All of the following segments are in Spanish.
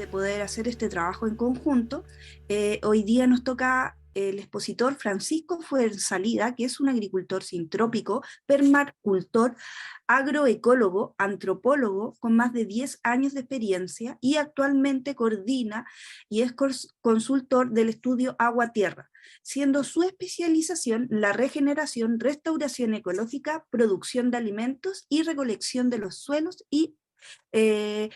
de poder hacer este trabajo en conjunto. Hoy día nos toca el expositor Francisco Fuenzalida, que es un agricultor sintrópico, permacultor, agroecólogo, antropólogo con más de 10 años de experiencia y actualmente coordina y es consultor del estudio Agua-Tierra, siendo su especialización la regeneración, restauración ecológica, producción de alimentos y recolección de los suelos y eh,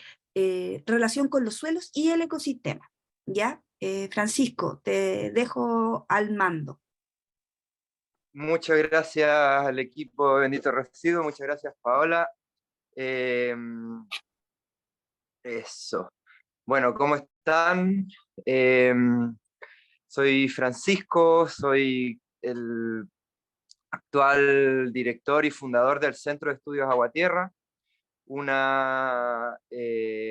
relación con los suelos y el ecosistema. ¿Ya? Francisco, te dejo al mando. Muchas gracias al equipo Bendito Residuo, muchas gracias Paola. Eh, Eso. Bueno, ¿cómo están? Eh, Soy Francisco, soy el actual director y fundador del Centro de Estudios Agua-Tierra, una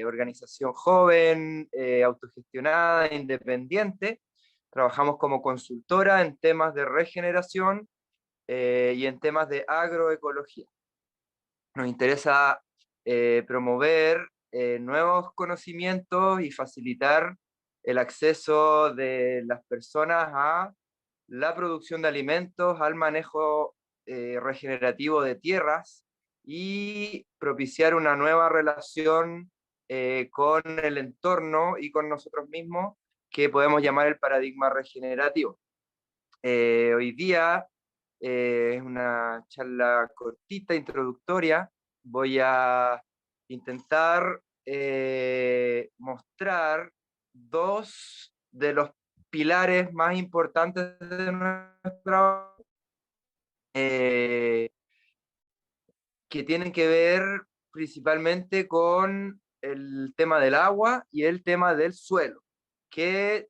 organización joven, autogestionada, independiente. Trabajamos como consultora en temas de regeneración y en temas de agroecología. Nos interesa promover nuevos conocimientos y facilitar el acceso de las personas a la producción de alimentos, al manejo regenerativo de tierras y propiciar una nueva relación con el entorno y con nosotros mismos que podemos llamar el paradigma regenerativo. Hoy día es una charla cortita, introductoria. Voy a intentar mostrar dos de los pilares más importantes de nuestro trabajo, eh, que tienen que ver principalmente con el tema del agua y el tema del suelo, que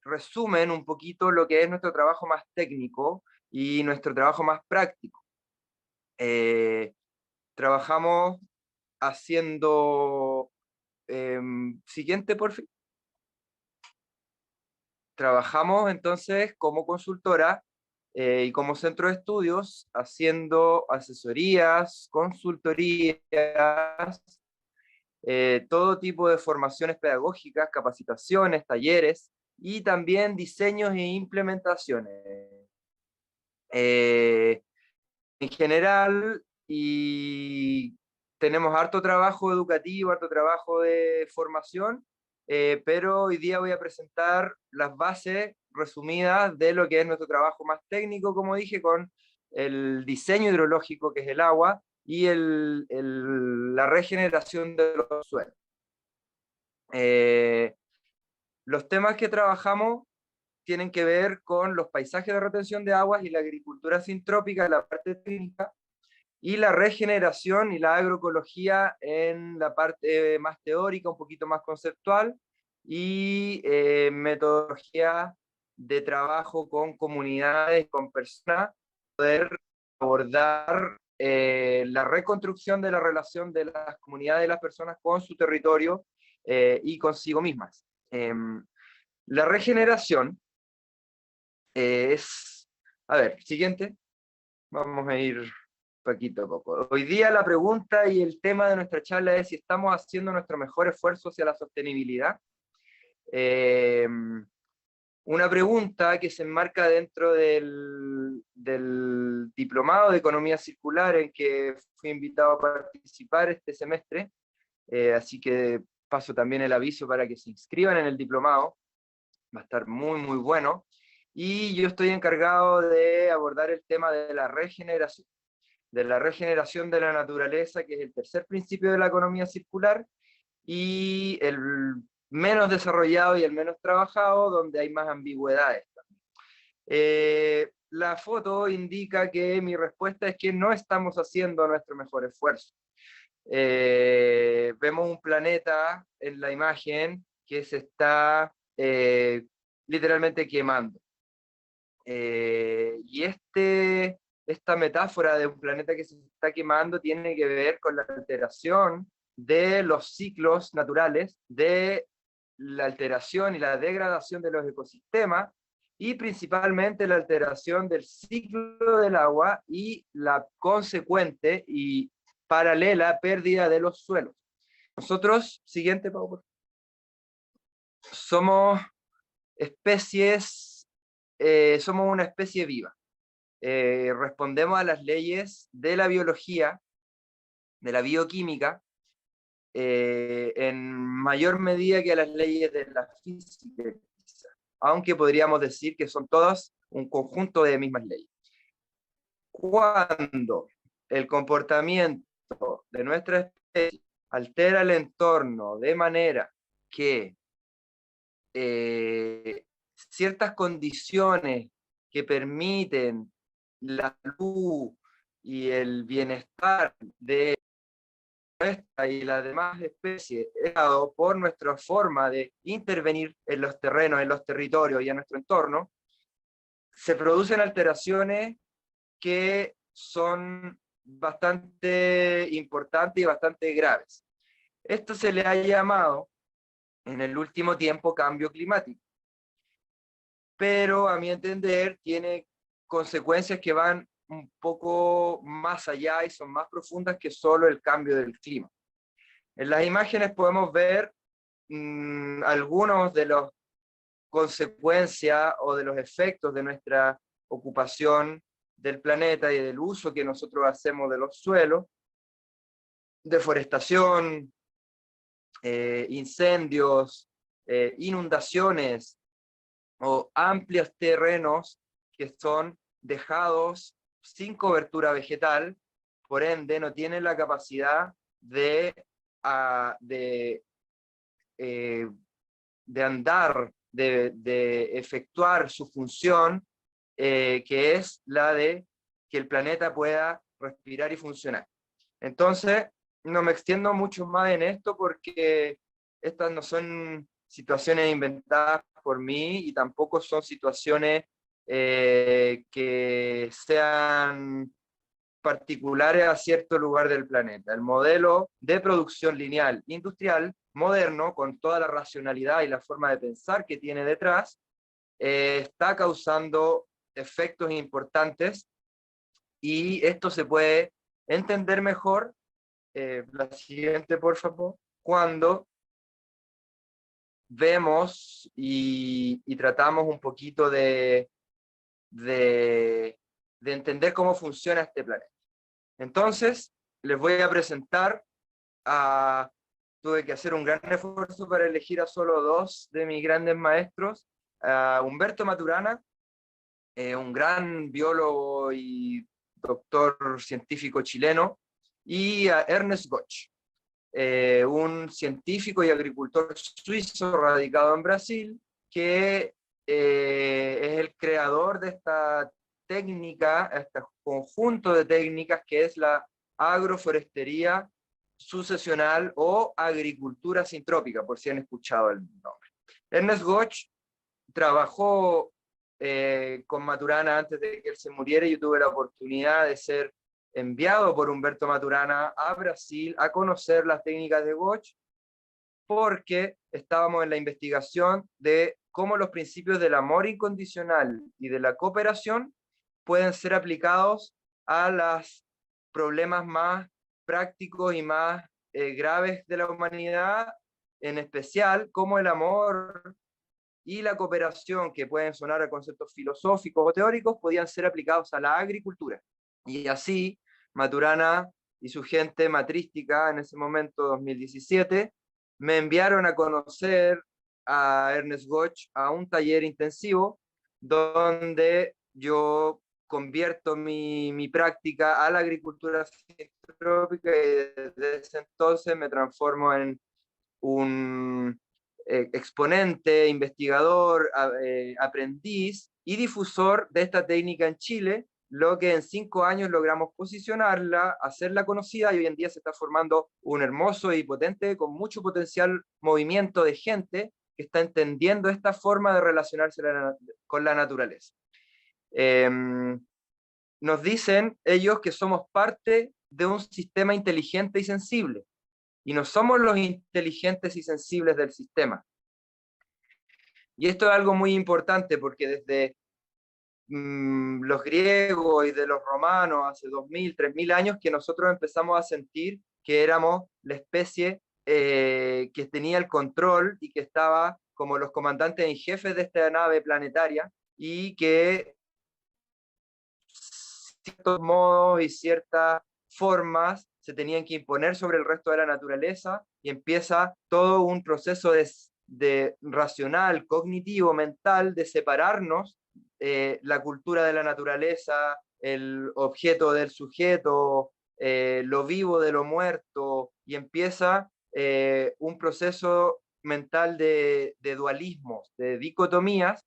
resumen un poquito lo que es nuestro trabajo más técnico y nuestro trabajo más práctico. Eh, Trabajamos haciendo, siguiente por fin. Trabajamos entonces como consultora y como centro de estudios haciendo asesorías, consultorías, todo tipo de formaciones pedagógicas, capacitaciones, talleres y también diseños e implementaciones. Eh, en general, y tenemos harto trabajo educativo, harto trabajo de formación, pero hoy día voy a presentar las bases resumidas de lo que es nuestro trabajo más técnico, como dije, con el diseño hidrológico, que es el agua, y la regeneración de los suelos. Los temas que trabajamos tienen que ver con los paisajes de retención de aguas y la agricultura sintrópica, la parte técnica, y la regeneración y la agroecología en la parte más teórica, un poquito más conceptual, y metodología de trabajo con comunidades, con personas, poder abordar la reconstrucción de la relación de las comunidades de las personas con su territorio y consigo mismas. La regeneración es... A ver, siguiente. Vamos a ir poquito a poco. Hoy día la pregunta y el tema de nuestra charla es si estamos haciendo nuestro mejor esfuerzo hacia la sostenibilidad. Eh, una pregunta que se enmarca dentro del diplomado de Economía Circular en que fui invitado a participar este semestre, así que paso también el aviso para que se inscriban en el diplomado, va a estar muy, muy bueno. Y yo estoy encargado de abordar el tema de la regeneración de la naturaleza, que es el tercer principio de la economía circular, y el menos desarrollado y el menos trabajado, donde hay más ambigüedades. La foto indica que mi respuesta es que no estamos haciendo nuestro mejor esfuerzo. Vemos un planeta en la imagen que se está literalmente quemando. Y esta metáfora de un planeta que se está quemando tiene que ver con la alteración de los ciclos naturales, de la alteración y la degradación de los ecosistemas, y principalmente la alteración del ciclo del agua y la consecuente y paralela pérdida de los suelos. Nosotros, siguiente, Pau, somos especies, somos una especie viva. Respondemos a las leyes de la biología, de la bioquímica, en mayor medida que a las leyes de la física, aunque podríamos decir que son todas un conjunto de mismas leyes. Cuando el comportamiento de nuestra especie altera el entorno de manera que ciertas condiciones que permiten la salud y el bienestar de esta y las demás especies es dado por nuestra forma de intervenir en los terrenos, en los territorios y en nuestro entorno, se producen alteraciones que son bastante importantes y bastante graves. Esto se le ha llamado en el último tiempo cambio climático, pero a mi entender tiene consecuencias que van un poco más allá y son más profundas que solo el cambio del clima. En las imágenes podemos ver algunos de las consecuencias o de los efectos de nuestra ocupación del planeta y del uso que nosotros hacemos de los suelos, deforestación, incendios, inundaciones o amplios terrenos que son dejados sin cobertura vegetal, por ende no tienen la capacidad de andar, de efectuar su función, que es la de que el planeta pueda respirar y funcionar. Entonces, no me extiendo mucho más en esto porque estas no son situaciones inventadas por mí y tampoco son situaciones que sean particulares a cierto lugar del planeta. El modelo de producción lineal industrial moderno, con toda la racionalidad y la forma de pensar que tiene detrás, está causando efectos importantes y esto se puede entender mejor, la siguiente por favor, cuando vemos y tratamos un poquito de entender cómo funciona este planeta. Entonces, les voy a presentar tuve que hacer un gran esfuerzo para elegir a solo dos de mis grandes maestros, a Humberto Maturana, un gran biólogo y doctor científico chileno, y a Ernest Götz, un científico y agricultor suizo radicado en Brasil, que es el creador de esta técnica, este conjunto de técnicas que es la agroforestería sucesional o agricultura sintrópica, por si han escuchado el nombre. Ernest Götz trabajó con Maturana antes de que él se muriera. Yo tuve la oportunidad de ser enviado por Humberto Maturana a Brasil a conocer las técnicas de Götz, porque estábamos en la investigación de cómo los principios del amor incondicional y de la cooperación pueden ser aplicados a los problemas más prácticos y más graves de la humanidad, en especial como el amor y la cooperación, que pueden sonar a conceptos filosóficos o teóricos, podían ser aplicados a la agricultura. Y así, Maturana y su gente matrística, en ese momento, 2017, me enviaron a conocer a Ernest Götz a un taller intensivo donde yo convierto mi práctica a la agricultura sintrópica y desde ese entonces me transformo en un exponente, investigador, aprendiz y difusor de esta técnica en Chile, lo que en 5 años logramos posicionarla, hacerla conocida, y hoy en día se está formando un hermoso y potente, con mucho potencial movimiento de gente que está entendiendo esta forma de relacionarse con la naturaleza. Nos dicen ellos que somos parte de un sistema inteligente y sensible, y no somos los inteligentes y sensibles del sistema. Y esto es algo muy importante porque desde los griegos y de los romanos, hace 2000, 3000 años, que nosotros empezamos a sentir que éramos la especie que tenía el control y que estaba como los comandantes en jefe de esta nave planetaria, y que ciertos modos y ciertas formas se tenían que imponer sobre el resto de la naturaleza, y empieza todo un proceso de racional, cognitivo, mental, de separarnos la cultura de la naturaleza, el objeto del sujeto, lo vivo de lo muerto, y empieza un proceso mental de dualismos, de dicotomías,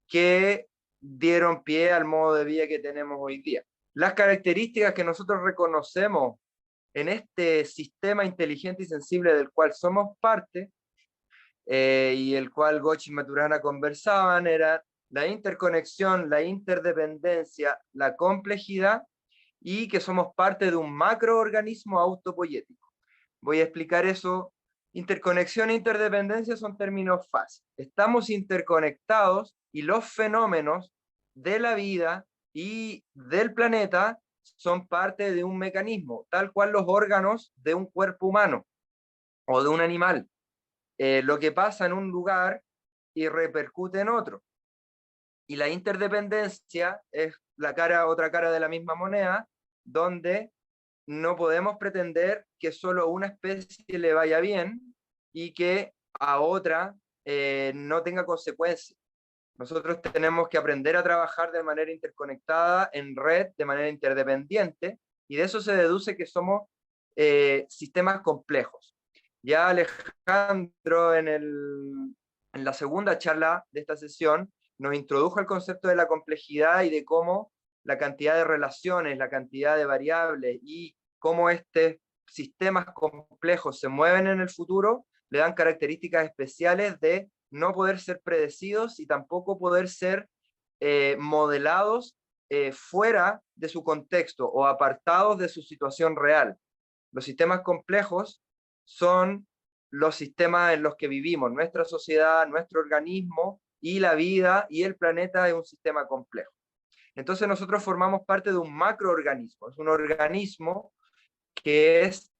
que dieron pie al modo de vida que tenemos hoy día. Las características que nosotros reconocemos en este sistema inteligente y sensible del cual somos parte, y el cual Ghosh y Maturana conversaban, era la interconexión, la interdependencia, la complejidad, y que somos parte de un macroorganismo autopoyético. Voy a explicar eso. Interconexión e interdependencia son términos fáciles. Estamos interconectados, y los fenómenos de la vida y del planeta son parte de un mecanismo, tal cual los órganos de un cuerpo humano o de un animal. Lo que pasa en un lugar y repercute en otro. Y la interdependencia es otra cara de la misma moneda, donde no podemos pretender que solo una especie le vaya bien y que a otra no tenga consecuencias. Nosotros tenemos que aprender a trabajar de manera interconectada, en red, de manera interdependiente, y de eso se deduce que somos sistemas complejos. Ya Alejandro en la segunda charla de esta sesión nos introdujo el concepto de la complejidad y de cómo la cantidad de relaciones, la cantidad de variables y cómo estos sistemas complejos se mueven en el futuro le dan características especiales de no poder ser predecidos y tampoco poder ser modelados fuera de su contexto o apartados de su situación real. Los sistemas complejos son los sistemas en los que vivimos, nuestra sociedad, nuestro organismo, y la vida y el planeta es un sistema complejo. Entonces nosotros formamos parte de un macroorganismo, es un organismo que es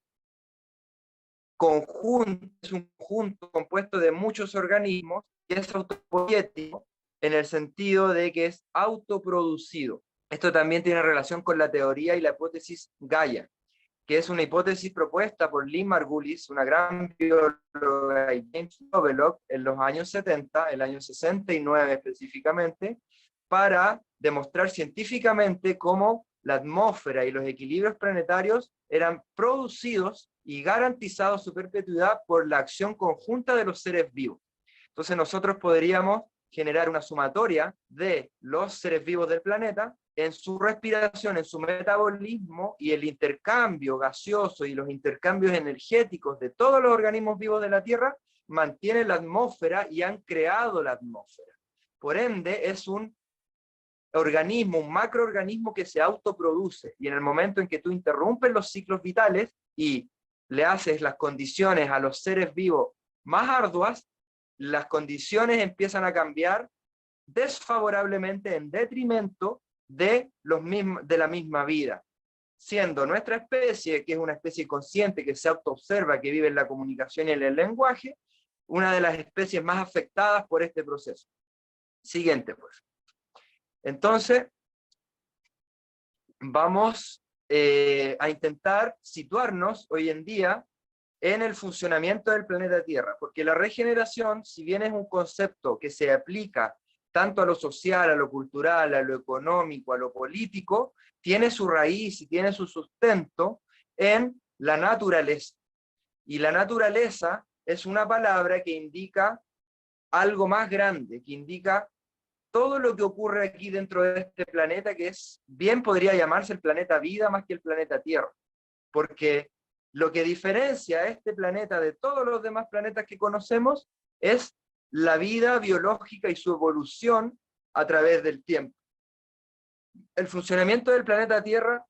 un conjunto compuesto de muchos organismos, y es autopoyético en el sentido de que es autoproducido. Esto también tiene relación con la teoría y la hipótesis Gaia, que es una hipótesis propuesta por Lynn Margulis, una gran bióloga, y James Lovelock en los años 70, el año 69 específicamente, para demostrar científicamente cómo la atmósfera y los equilibrios planetarios eran producidos y garantizados su perpetuidad por la acción conjunta de los seres vivos. Entonces nosotros podríamos generar una sumatoria de los seres vivos del planeta en su respiración, en su metabolismo, y el intercambio gaseoso y los intercambios energéticos de todos los organismos vivos de la Tierra mantienen la atmósfera y han creado la atmósfera. Por ende, es un organismo, un macroorganismo que se autoproduce, y en el momento en que tú interrumpes los ciclos vitales y le haces las condiciones a los seres vivos más arduas, las condiciones empiezan a cambiar desfavorablemente en detrimento de la misma vida, siendo nuestra especie, que es una especie consciente, que se autoobserva, que vive en la comunicación y en el lenguaje, una de las especies más afectadas por este proceso. Siguiente, pues. Entonces, vamos a intentar situarnos hoy en día en el funcionamiento del planeta Tierra, porque la regeneración, si bien es un concepto que se aplica tanto a lo social, a lo cultural, a lo económico, a lo político, tiene su raíz y tiene su sustento en la naturaleza. Y la naturaleza es una palabra que indica algo más grande, que indica todo lo que ocurre aquí dentro de este planeta, que es, bien podría llamarse el planeta vida más que el planeta Tierra, porque lo que diferencia a este planeta de todos los demás planetas que conocemos es la vida biológica y su evolución a través del tiempo. El funcionamiento del planeta Tierra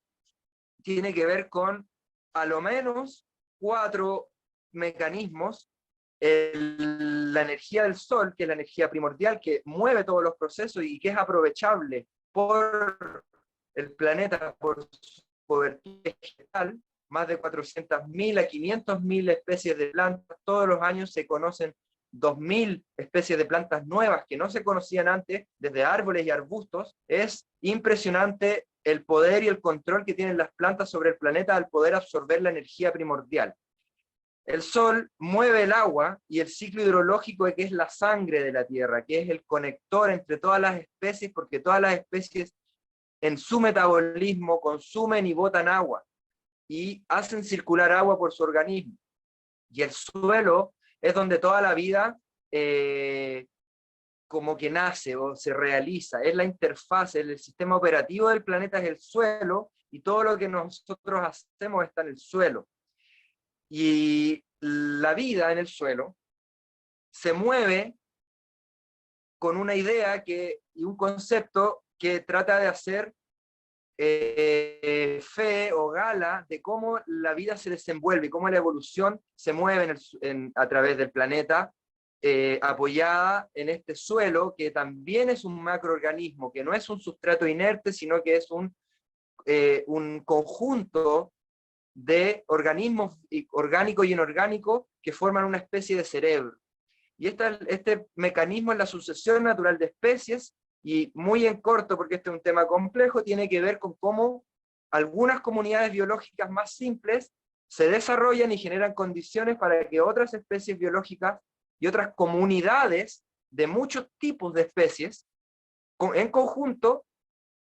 tiene que ver con a lo menos 4 mecanismos. La energía del Sol, que es la energía primordial que mueve todos los procesos y que es aprovechable por el planeta por su cobertura vegetal, más de 400.000 a 500.000 especies de plantas todos los años se conocen 2000 especies de plantas nuevas que no se conocían antes, desde árboles y arbustos. Es impresionante el poder y el control que tienen las plantas sobre el planeta al poder absorber la energía primordial. El sol mueve el agua y el ciclo hidrológico, que es la sangre de la Tierra, que es el conector entre todas las especies, porque todas las especies en su metabolismo consumen y botan agua y hacen circular agua por su organismo. Y el suelo es donde toda la vida como que nace o se realiza, es la interfaz, el sistema operativo del planeta es el suelo, y todo lo que nosotros hacemos está en el suelo. Y la vida en el suelo se mueve con una idea y un concepto que trata de hacer fe o gala de cómo la vida se desenvuelve y cómo la evolución se mueve a través del planeta, apoyada en este suelo, que también es un macroorganismo, que no es un sustrato inerte, sino que es un conjunto de organismos orgánicos y inorgánicos que forman una especie de cerebro. Y este mecanismo es la sucesión natural de especies, y muy en corto, porque este es un tema complejo, tiene que ver con cómo algunas comunidades biológicas más simples se desarrollan y generan condiciones para que otras especies biológicas y otras comunidades de muchos tipos de especies, en conjunto,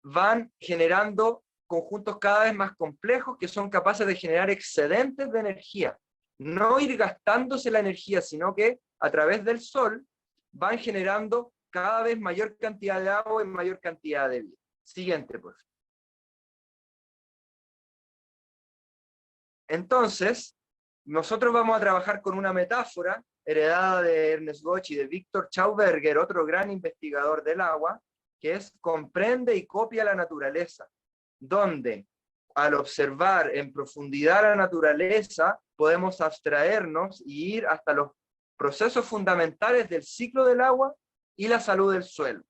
van generando conjuntos cada vez más complejos que son capaces de generar excedentes de energía. No ir gastándose la energía, sino que a través del sol van generando cada vez mayor cantidad de agua y mayor cantidad de vida. Siguiente, por favor. Entonces, nosotros vamos a trabajar con una metáfora heredada de Ernest Götz y de Victor Schauberger, otro gran investigador del agua, que es comprende y copia la naturaleza, donde al observar en profundidad la naturaleza podemos abstraernos y ir hasta los procesos fundamentales del ciclo del agua y la salud del suelo.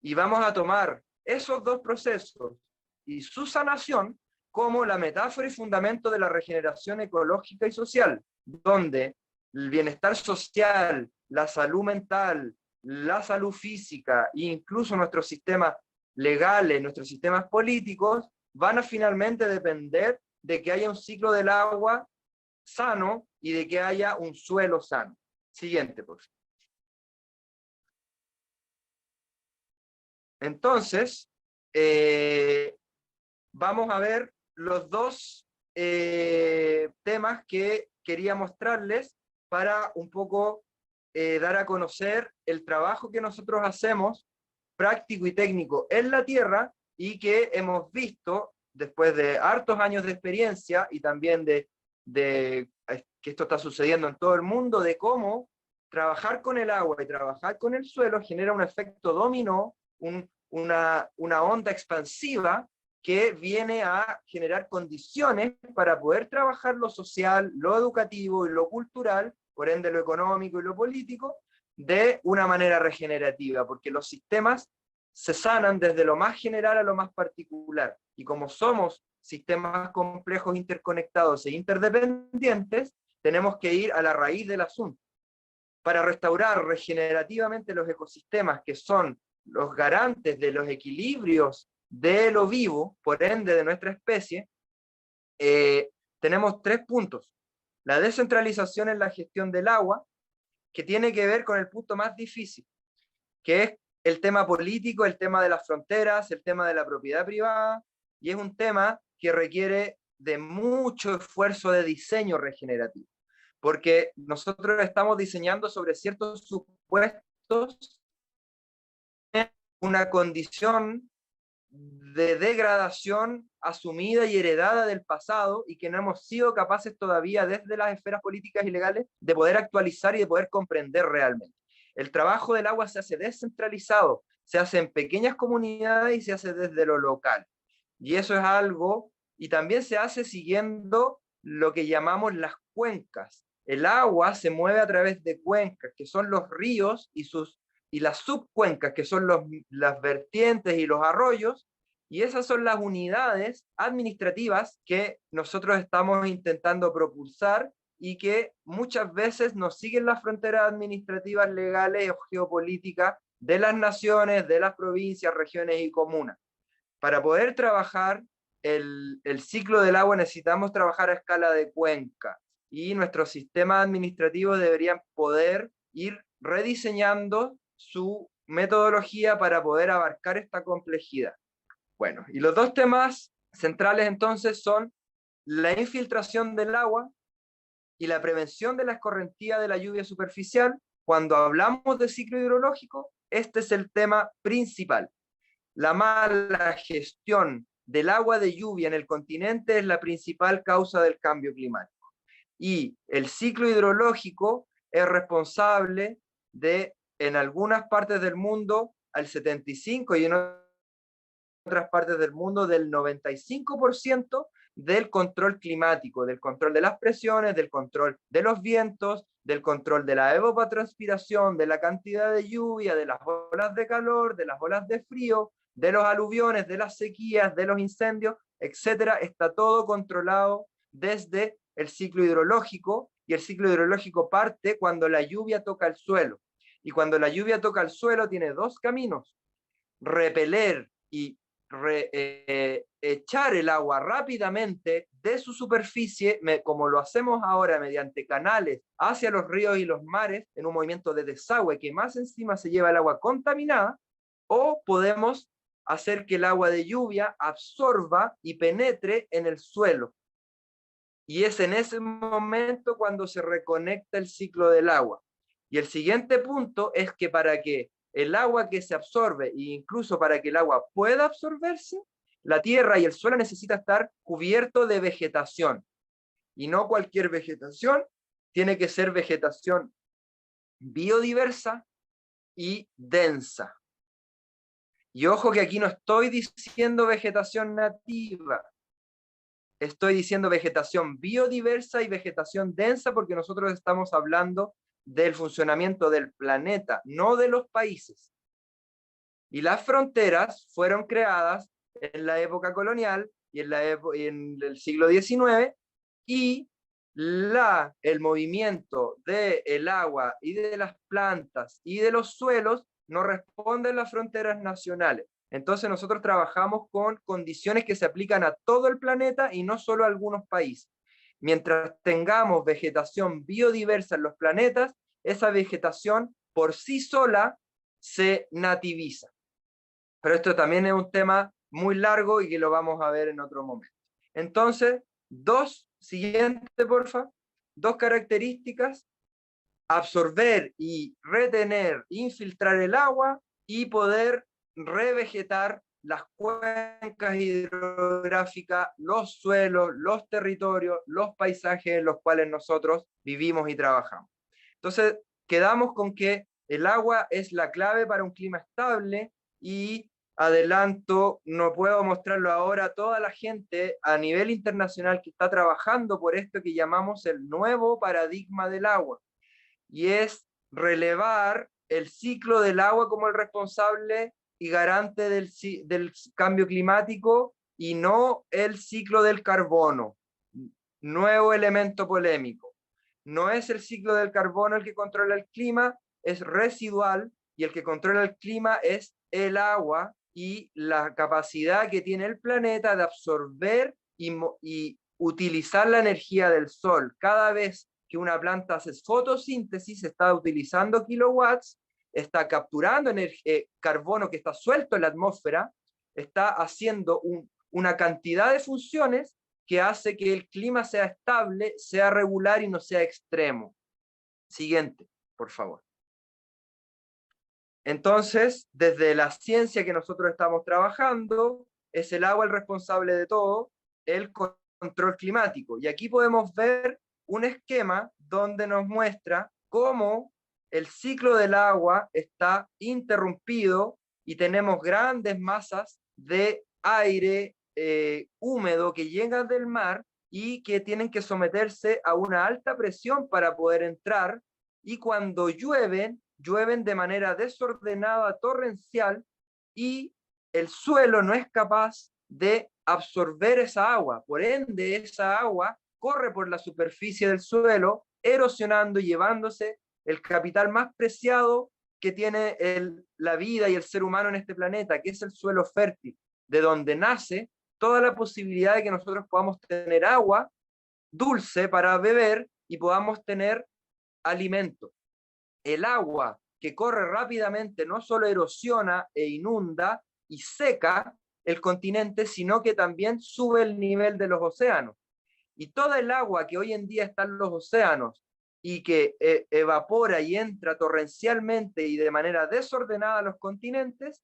Y vamos a tomar esos dos procesos y su sanación como la metáfora y fundamento de la regeneración ecológica y social, donde el bienestar social, la salud mental, la salud física e incluso nuestros sistemas legales, nuestros sistemas políticos, van a finalmente depender de que haya un ciclo del agua sano y de que haya un suelo sano. Siguiente, por favor. Entonces, vamos a ver los dos temas que quería mostrarles para un poco dar a conocer el trabajo que nosotros hacemos, práctico y técnico, en la Tierra, y que hemos visto después de hartos años de experiencia y también de que esto está sucediendo en todo el mundo, de cómo trabajar con el agua y trabajar con el suelo genera un efecto dominó, una onda expansiva que viene a generar condiciones para poder trabajar lo social, lo educativo y lo cultural, por ende lo económico y lo político, de una manera regenerativa, porque los sistemas se sanan desde lo más general a lo más particular, y como somos sistemas complejos, interconectados e interdependientes, tenemos que ir a la raíz del asunto. Para restaurar regenerativamente los ecosistemas, que son los garantes de los equilibrios de lo vivo, por ende de nuestra especie, tenemos 3 puntos. La descentralización en la gestión del agua, que tiene que ver con el punto más difícil, que es el tema político, el tema de las fronteras, el tema de la propiedad privada, y es un tema que requiere de mucho esfuerzo de diseño regenerativo, porque nosotros estamos diseñando sobre ciertos supuestos, una condición de degradación asumida y heredada del pasado, y que no hemos sido capaces todavía desde las esferas políticas y legales de poder actualizar y de poder comprender realmente. El trabajo del agua se hace descentralizado, se hace en pequeñas comunidades y se hace desde lo local. Y eso es algo, y también se hace siguiendo lo que llamamos las cuencas. El agua se mueve a través de cuencas, que son los ríos y las subcuencas, que son las vertientes y los arroyos, y esas son las unidades administrativas que nosotros estamos intentando propulsar y que muchas veces no siguen las fronteras administrativas, legales o geopolíticas de las naciones, de las provincias, regiones y comunas. Para poder trabajar el ciclo del agua necesitamos trabajar a escala de cuenca, y nuestros sistemas administrativos deberían poder ir rediseñando su metodología para poder abarcar esta complejidad. Bueno, y los dos temas centrales entonces son la infiltración del agua y la prevención de la escorrentía de la lluvia superficial. Cuando hablamos de ciclo hidrológico, este es el tema principal. La mala gestión del agua de lluvia en el continente es la principal causa del cambio climático. Y el ciclo hidrológico es responsable de, en algunas partes del mundo, al 75% y en otras partes del mundo del 95% del control climático, del control de las presiones, del control de los vientos, del control de la evapotranspiración, de la cantidad de lluvia, de las olas de calor, de las olas de frío, de los aluviones, de las sequías, de los incendios, etcétera. Está todo controlado desde el ciclo hidrológico, y el ciclo hidrológico parte cuando la lluvia toca el suelo. Y cuando la lluvia toca el suelo tiene dos caminos: repeler y echar el agua rápidamente de su superficie, como lo hacemos ahora mediante canales hacia los ríos y los mares, en un movimiento de desagüe que más encima se lleva el agua contaminada, o podemos hacer que el agua de lluvia absorba y penetre en el suelo. Y es en ese momento cuando se reconecta el ciclo del agua. Y el siguiente punto es que para que el agua que se absorbe, e incluso para que el agua pueda absorberse, la tierra y el suelo necesita estar cubierto de vegetación. Y no cualquier vegetación, tiene que ser vegetación biodiversa y densa. Y ojo que aquí no estoy diciendo vegetación nativa, estoy diciendo vegetación biodiversa y vegetación densa, porque nosotros estamos hablando del funcionamiento del planeta, no de los países. Y las fronteras fueron creadas en la época colonial y en el siglo XIX, y el movimiento del agua y de las plantas y de los suelos no responde a las fronteras nacionales. Entonces nosotros trabajamos con condiciones que se aplican a todo el planeta y no solo a algunos países. Mientras tengamos vegetación biodiversa en los planetas, esa vegetación por sí sola se nativiza. Pero esto también es un tema muy largo y que lo vamos a ver en otro momento. Entonces, siguiente porfa, dos características: absorber y retener, infiltrar el agua y poder revegetar las cuencas hidrográficas, los suelos, los territorios, los paisajes en los cuales nosotros vivimos y trabajamos. Entonces, quedamos con que el agua es la clave para un clima estable, y adelanto, no puedo mostrarlo ahora, a toda la gente a nivel internacional que está trabajando por esto que llamamos el nuevo paradigma del agua, y es relevar el ciclo del agua como el responsable y garante del cambio climático, y no el ciclo del carbono. Nuevo elemento polémico: no es el ciclo del carbono el que controla el clima, es residual, y el que controla el clima es el agua y la capacidad que tiene el planeta de absorber y utilizar la energía del sol. Cada vez que una planta hace fotosíntesis, está utilizando kilowatts, está capturando carbono que está suelto en la atmósfera, está haciendo una cantidad de funciones que hace que el clima sea estable, sea regular y no sea extremo. Siguiente, por favor. Entonces, desde la ciencia que nosotros estamos trabajando, es el agua el responsable de todo, el control climático. Y aquí podemos ver un esquema donde nos muestra cómo el ciclo del agua está interrumpido y tenemos grandes masas de aire húmedo que llegan del mar y que tienen que someterse a una alta presión para poder entrar, y cuando llueven de manera desordenada, torrencial, y el suelo no es capaz de absorber esa agua. Por ende, esa agua corre por la superficie del suelo, erosionando y llevándose el capital más preciado que tiene la vida y el ser humano en este planeta, que es el suelo fértil, de donde nace toda la posibilidad de que nosotros podamos tener agua dulce para beber y podamos tener alimento. El agua que corre rápidamente no solo erosiona e inunda y seca el continente, sino que también sube el nivel de los océanos. Y toda el agua que hoy en día está en los océanos y que evapora y entra torrencialmente y de manera desordenada a los continentes,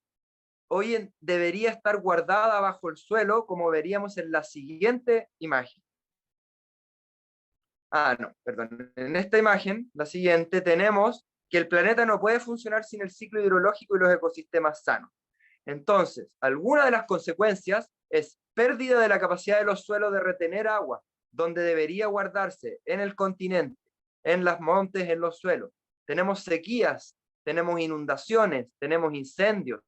hoy debería estar guardada bajo el suelo, como veríamos en la siguiente imagen. No, perdón. En esta imagen, la siguiente, tenemos que el planeta no puede funcionar sin el ciclo hidrológico y los ecosistemas sanos. Entonces, alguna de las consecuencias es pérdida de la capacidad de los suelos de retener agua, donde debería guardarse, en el continente, en los montes, en los suelos. Tenemos sequías, tenemos inundaciones, tenemos incendios,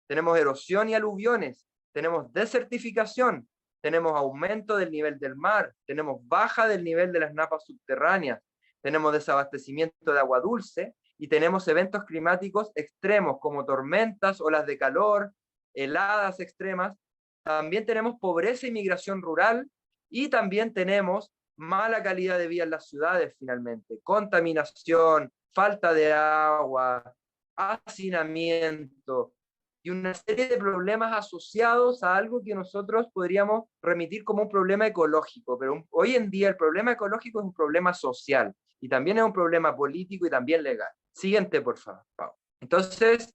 tenemos erosión y aluviones, tenemos desertificación, tenemos aumento del nivel del mar, tenemos baja del nivel de las napas subterráneas, tenemos desabastecimiento de agua dulce y tenemos eventos climáticos extremos como tormentas, olas de calor, heladas extremas. También tenemos pobreza y migración rural y también tenemos mala calidad de vida en las ciudades finalmente, contaminación, falta de agua, hacinamiento, y una serie de problemas asociados a algo que nosotros podríamos remitir como un problema ecológico, pero hoy en día el problema ecológico es un problema social y también es un problema político y también legal. Siguiente, por favor, Pau. Entonces,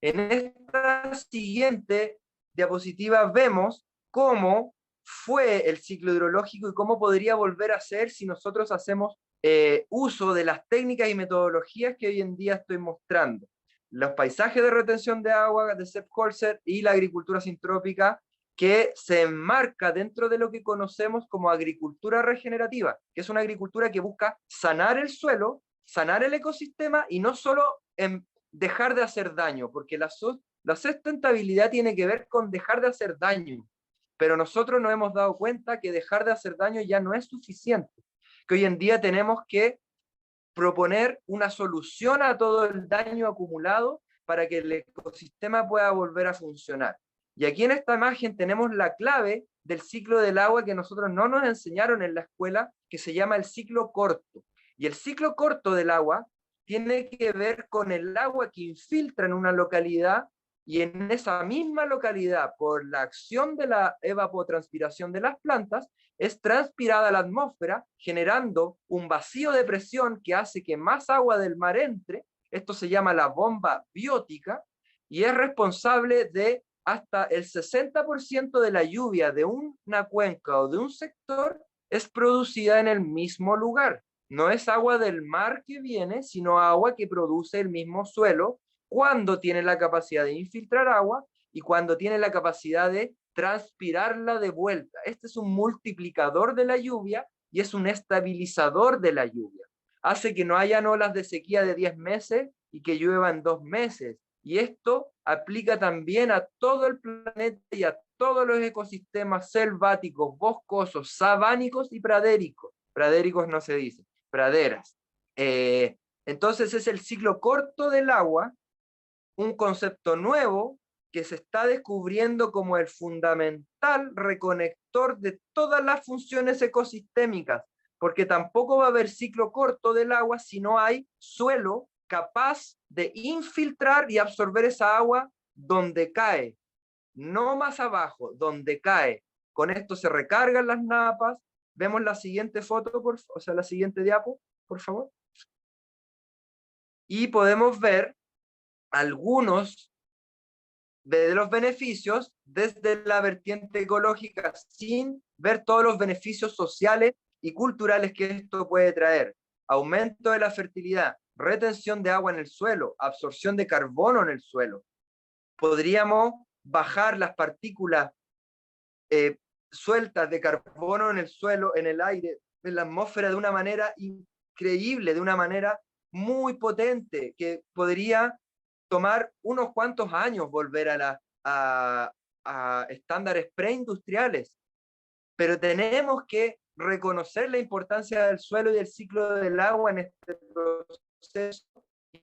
en esta siguiente diapositiva vemos cómo fue el ciclo hidrológico y cómo podría volver a ser si nosotros hacemos uso de las técnicas y metodologías que hoy en día estoy mostrando. Los paisajes de retención de agua de Sepp Holzer y la agricultura sintrópica, que se enmarca dentro de lo que conocemos como agricultura regenerativa, que es una agricultura que busca sanar el suelo, sanar el ecosistema y no solo dejar de hacer daño, porque la sustentabilidad tiene que ver con dejar de hacer daño, pero nosotros nos hemos dado cuenta que dejar de hacer daño ya no es suficiente, que hoy en día tenemos que proponer una solución a todo el daño acumulado para que el ecosistema pueda volver a funcionar. Y aquí en esta imagen tenemos la clave del ciclo del agua que nosotros no nos enseñaron en la escuela, que se llama el ciclo corto. Y el ciclo corto del agua tiene que ver con el agua que infiltra en una localidad y en esa misma localidad, por la acción de la evapotranspiración de las plantas, es transpirada a la atmósfera, generando un vacío de presión que hace que más agua del mar entre. Esto se llama la bomba biótica y es responsable de hasta el 60% de la lluvia de una cuenca o de un sector es producida en el mismo lugar. No es agua del mar que viene, sino agua que produce el mismo suelo cuando tiene la capacidad de infiltrar agua y cuando tiene la capacidad de transpirarla de vuelta. Este es un multiplicador de la lluvia y es un estabilizador de la lluvia. Hace que no hayan olas de sequía de 10 meses y que llueva en 2 meses. Y esto aplica también a todo el planeta y a todos los ecosistemas selváticos, boscosos, sabánicos y pradéricos. Pradéricos no se dice, praderas. Entonces es el ciclo corto del agua, un concepto nuevo que se está descubriendo como el fundamental reconector de todas las funciones ecosistémicas, porque tampoco va a haber ciclo corto del agua si no hay suelo capaz de infiltrar y absorber esa agua donde cae, no más abajo, donde cae. Con esto se recargan las napas. Vemos la siguiente foto, o sea, la siguiente diapo, por favor. Y podemos ver algunos de los beneficios desde la vertiente ecológica, sin ver todos los beneficios sociales y culturales que esto puede traer. Aumento de la fertilidad, retención de agua en el suelo, absorción de carbono en el suelo. Podríamos bajar las partículas sueltas de carbono en el suelo, en el aire, en la atmósfera de una manera increíble, de una manera muy potente, que podría tomar unos cuantos años volver a estándares preindustriales. Pero tenemos que reconocer la importancia del suelo y del ciclo del agua en este proceso,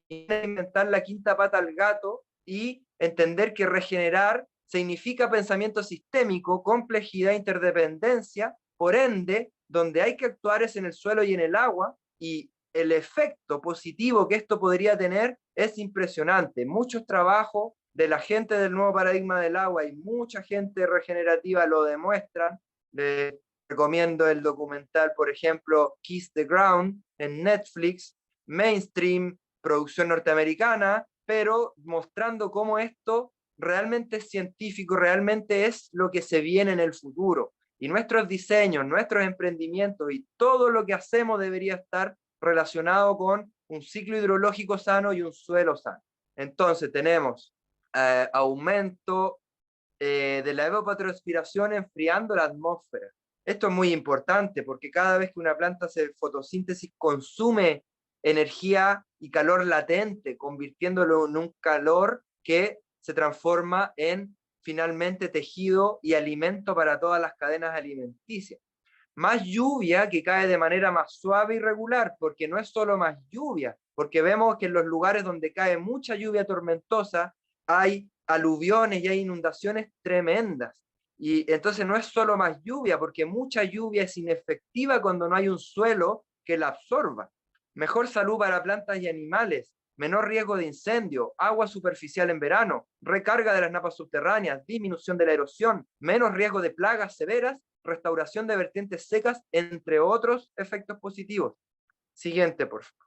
y inventar la quinta pata al gato y entender que regenerar significa pensamiento sistémico, complejidad, interdependencia, por ende, donde hay que actuar es en el suelo y en el agua, y el efecto positivo que esto podría tener es impresionante. Muchos trabajos de la gente del nuevo paradigma del agua y mucha gente regenerativa lo demuestran. Les recomiendo el documental, por ejemplo, Kiss the Ground en Netflix, mainstream, producción norteamericana, pero mostrando cómo esto realmente es científico, realmente es lo que se viene en el futuro. Y nuestros diseños, nuestros emprendimientos y todo lo que hacemos debería estar relacionado con un ciclo hidrológico sano y un suelo sano. Entonces tenemos aumento de la evapotranspiración enfriando la atmósfera. Esto es muy importante porque cada vez que una planta hace fotosíntesis consume energía y calor latente, convirtiéndolo en un calor que se transforma en finalmente tejido y alimento para todas las cadenas alimenticias. Más lluvia que cae de manera más suave y regular, porque no es solo más lluvia, porque vemos que en los lugares donde cae mucha lluvia tormentosa hay aluviones y hay inundaciones tremendas. Y entonces no es solo más lluvia, porque mucha lluvia es inefectiva cuando no hay un suelo que la absorba. Mejor salud para plantas y animales, menor riesgo de incendio, agua superficial en verano, recarga de las napas subterráneas, disminución de la erosión, menos riesgo de plagas severas, restauración de vertientes secas, entre otros efectos positivos. Siguiente, por favor.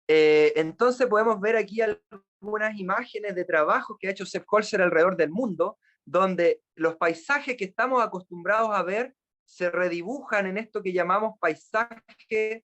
Entonces podemos ver aquí algunas imágenes de trabajos que ha hecho Sepp Holzer alrededor del mundo, donde los paisajes que estamos acostumbrados a ver se redibujan en esto que llamamos paisajes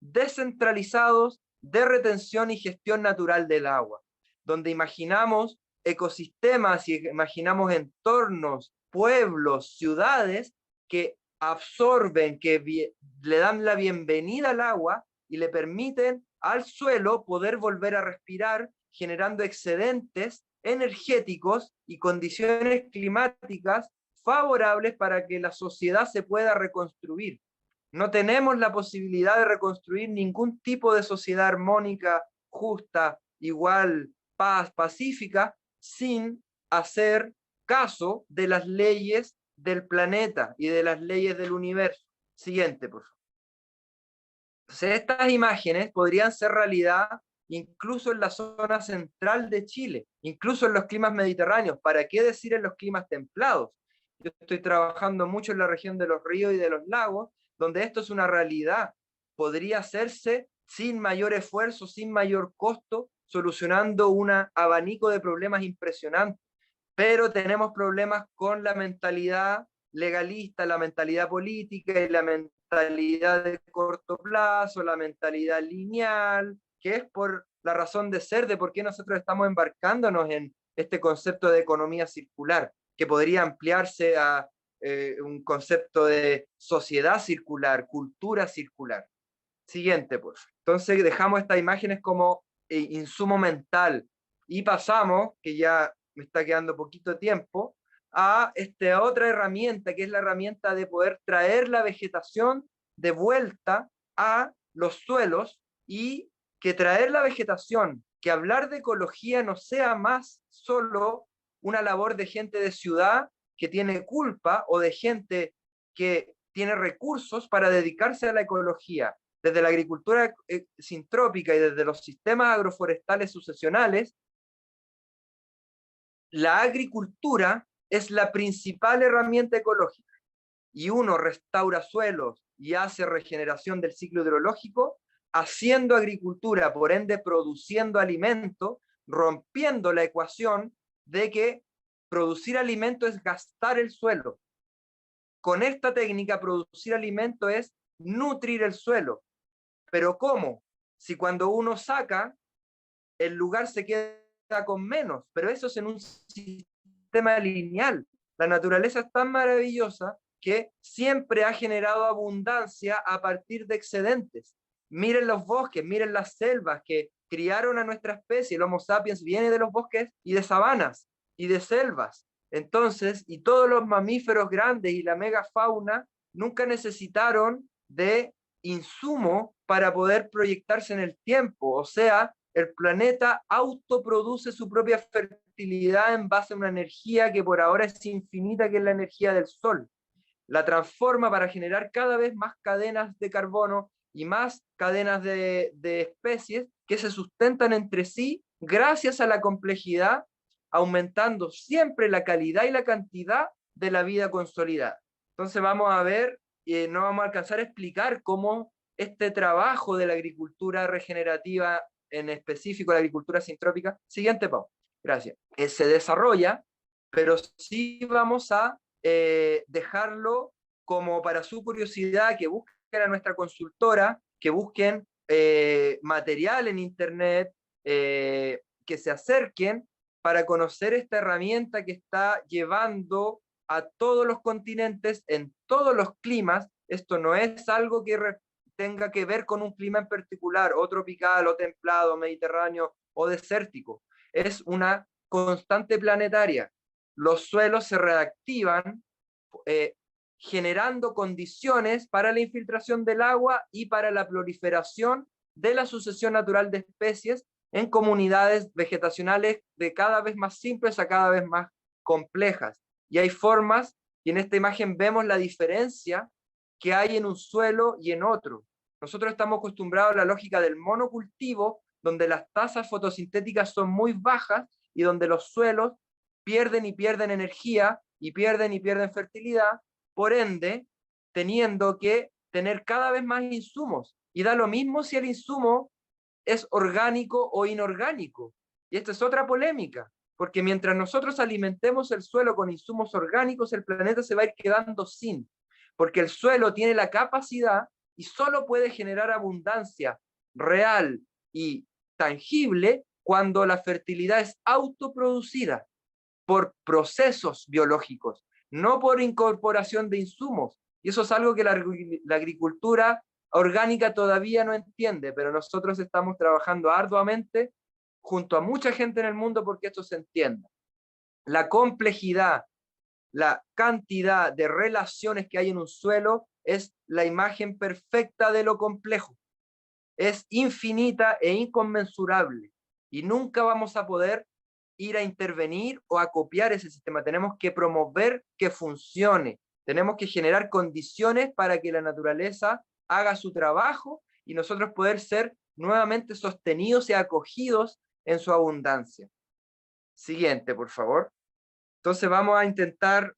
descentralizados de retención y gestión natural del agua, donde imaginamos ecosistemas y imaginamos entornos, pueblos, ciudades que absorben, que le dan la bienvenida al agua y le permiten al suelo poder volver a respirar, generando excedentes energéticos y condiciones climáticas favorables para que la sociedad se pueda reconstruir. No tenemos la posibilidad de reconstruir ningún tipo de sociedad armónica, justa, igual, paz, pacífica, sin hacer caso de las leyes del planeta y de las leyes del universo. Siguiente, por favor. Entonces, estas imágenes podrían ser realidad incluso en la zona central de Chile, incluso en los climas mediterráneos. ¿Para qué decir en los climas templados? Yo estoy trabajando mucho en la región de los ríos y de los lagos, donde esto es una realidad. Podría hacerse sin mayor esfuerzo, sin mayor costo, solucionando un abanico de problemas impresionantes. Pero tenemos problemas con la mentalidad legalista, la mentalidad política y la mentalidad de corto plazo, la mentalidad lineal, que es por la razón de ser de por qué nosotros estamos embarcándonos en este concepto de economía circular, que podría ampliarse a un concepto de sociedad circular, cultura circular. Siguiente, pues. Entonces dejamos estas imágenes como insumo mental y pasamos, que ya me está quedando poquito tiempo, a esta otra herramienta, que es la herramienta de poder traer la vegetación de vuelta a los suelos, y que traer la vegetación, que hablar de ecología no sea más solo una labor de gente de ciudad que tiene culpa o de gente que tiene recursos para dedicarse a la ecología. Desde la agricultura sintrópica y desde los sistemas agroforestales sucesionales, la agricultura es la principal herramienta ecológica, y uno restaura suelos y hace regeneración del ciclo hidrológico haciendo agricultura, por ende produciendo alimento, rompiendo la ecuación de que producir alimento es gastar el suelo. Con esta técnica, producir alimento es nutrir el suelo. ¿Pero cómo? Si cuando uno saca, el lugar se queda con menos, pero eso es en un sistema lineal. La naturaleza es tan maravillosa que siempre ha generado abundancia a partir de excedentes. Miren los bosques, miren las selvas que criaron a nuestra especie. El Homo sapiens viene de los bosques y de sabanas y de selvas. Entonces, y todos los mamíferos grandes y la megafauna nunca necesitaron de insumo para poder proyectarse en el tiempo. O sea, el planeta autoproduce su propia fertilidad en base a una energía que por ahora es infinita, que es la energía del Sol. La transforma para generar cada vez más cadenas de carbono y más cadenas de especies que se sustentan entre sí gracias a la complejidad, aumentando siempre la calidad y la cantidad de la vida consolidada. Entonces vamos a ver, no vamos a alcanzar a explicar cómo este trabajo de la agricultura regenerativa, en específico la agricultura sintrópica, siguiente, Pau, gracias, se desarrolla, pero sí vamos a dejarlo como para su curiosidad, que busquen a nuestra consultora, que busquen material en internet, que se acerquen para conocer esta herramienta que está llevando a todos los continentes, en todos los climas. Esto no es algo que tenga que ver con un clima en particular, o tropical, o templado, mediterráneo, o desértico. Es una constante planetaria. Los suelos se reactivan generando condiciones para la infiltración del agua y para la proliferación de la sucesión natural de especies en comunidades vegetacionales de cada vez más simples a cada vez más complejas. Y hay formas, y en esta imagen vemos la diferencia que hay en un suelo y en otro. Nosotros estamos acostumbrados a la lógica del monocultivo, donde las tasas fotosintéticas son muy bajas y donde los suelos pierden y pierden energía y pierden fertilidad, por ende, teniendo que tener cada vez más insumos. Y da lo mismo si el insumo es orgánico o inorgánico. Y esta es otra polémica, porque mientras nosotros alimentemos el suelo con insumos orgánicos, el planeta se va a ir quedando sin, porque el suelo tiene la capacidad y solo puede generar abundancia real y tangible cuando la fertilidad es autoproducida por procesos biológicos, no por incorporación de insumos. Y eso es algo que la agricultura orgánica todavía no entiende, pero nosotros estamos trabajando arduamente junto a mucha gente en el mundo porque esto se entienda. La complejidad, la cantidad de relaciones que hay en un suelo es la imagen perfecta de lo complejo. Es infinita e inconmensurable y nunca vamos a poder ir a intervenir o a copiar ese sistema. Tenemos que promover que funcione. Tenemos que generar condiciones para que la naturaleza haga su trabajo y nosotros poder ser nuevamente sostenidos y acogidos en su abundancia. Siguiente, por favor. Entonces vamos a intentar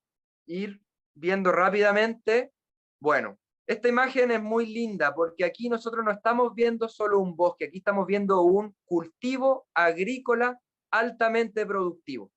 ir viendo rápidamente. Bueno, esta imagen es muy linda porque aquí nosotros no estamos viendo solo un bosque, aquí estamos viendo un cultivo agrícola altamente productivo.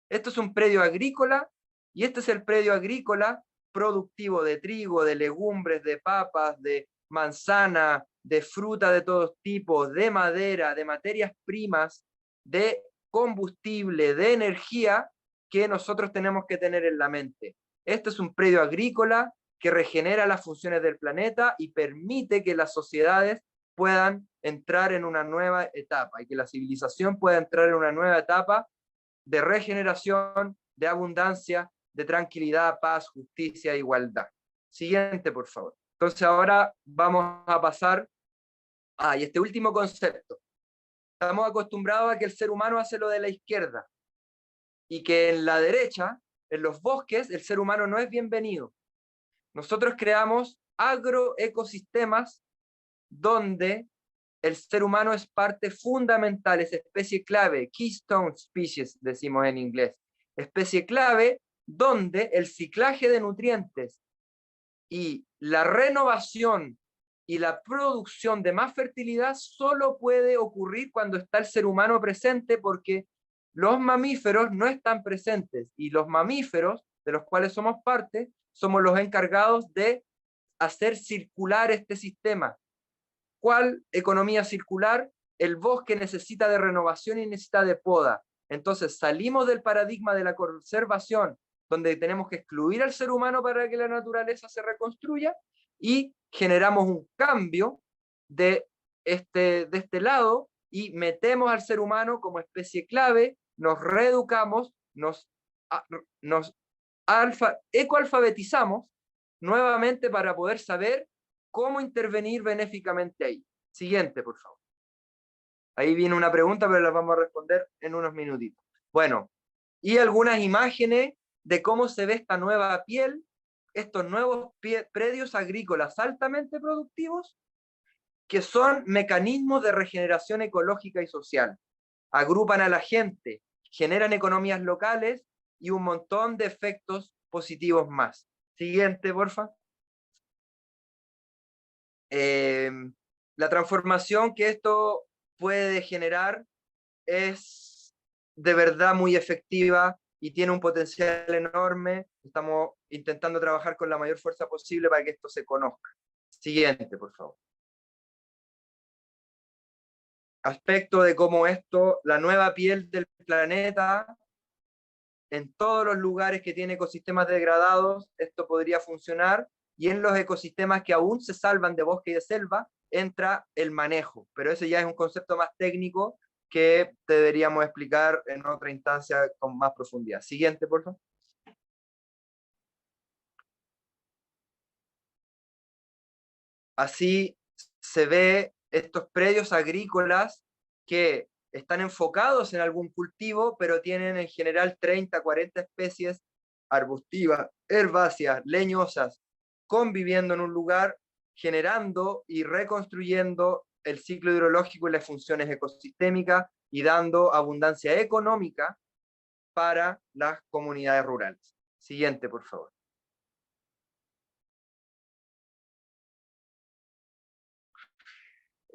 Esto es un predio agrícola y este es el predio agrícola productivo de trigo, de legumbres, de papas, de manzana, de fruta de todos tipos, de madera, de materias primas, de combustible, de energía que nosotros tenemos que tener en la mente. Este es un predio agrícola que regenera las funciones del planeta y permite que las sociedades puedan entrar en una nueva etapa y que la civilización pueda entrar en una nueva etapa de regeneración, de abundancia, de tranquilidad, paz, justicia e igualdad. Siguiente, por favor. Entonces ahora vamos a pasar a este último concepto. Estamos acostumbrados a que el ser humano hace lo de la izquierda y que en la derecha, en los bosques, el ser humano no es bienvenido. Nosotros creamos agroecosistemas donde el ser humano es parte fundamental, es especie clave, keystone species, decimos en inglés. Especie clave donde el ciclaje de nutrientes y la renovación y la producción de más fertilidad solo puede ocurrir cuando está el ser humano presente, porque los mamíferos no están presentes y los mamíferos, de los cuales somos parte, somos los encargados de hacer circular este sistema. ¿Cuál economía circular? El bosque necesita de renovación y necesita de poda. Entonces salimos del paradigma de la conservación, donde tenemos que excluir al ser humano para que la naturaleza se reconstruya, y generamos un cambio de este lado y metemos al ser humano como especie clave, nos reeducamos, nos nos ecoalfabetizamos nuevamente para poder saber cómo intervenir benéficamente ahí. Siguiente, por favor. Ahí viene una pregunta, pero la vamos a responder en unos minutitos. Bueno, y algunas imágenes de cómo se ve esta nueva piel, estos nuevos predios agrícolas altamente productivos, que son mecanismos de regeneración ecológica y social. Agrupan a la gente, generan economías locales y un montón de efectos positivos más. Siguiente, porfa. La transformación que esto puede generar es de verdad muy efectiva y tiene un potencial enorme. Estamos intentando trabajar con la mayor fuerza posible para que esto se conozca. Siguiente, por favor. Aspecto de cómo esto, la nueva piel del planeta, en todos los lugares que tiene ecosistemas degradados, esto podría funcionar, y en los ecosistemas que aún se salvan de bosque y de selva, entra el manejo, pero ese ya es un concepto más técnico que deberíamos explicar en otra instancia con más profundidad. Siguiente, por favor. Así se ve estos predios agrícolas que están enfocados en algún cultivo, pero tienen en general 30, 40 especies arbustivas, herbáceas, leñosas, conviviendo en un lugar, generando y reconstruyendo el ciclo hidrológico y las funciones ecosistémicas y dando abundancia económica para las comunidades rurales. Siguiente, por favor.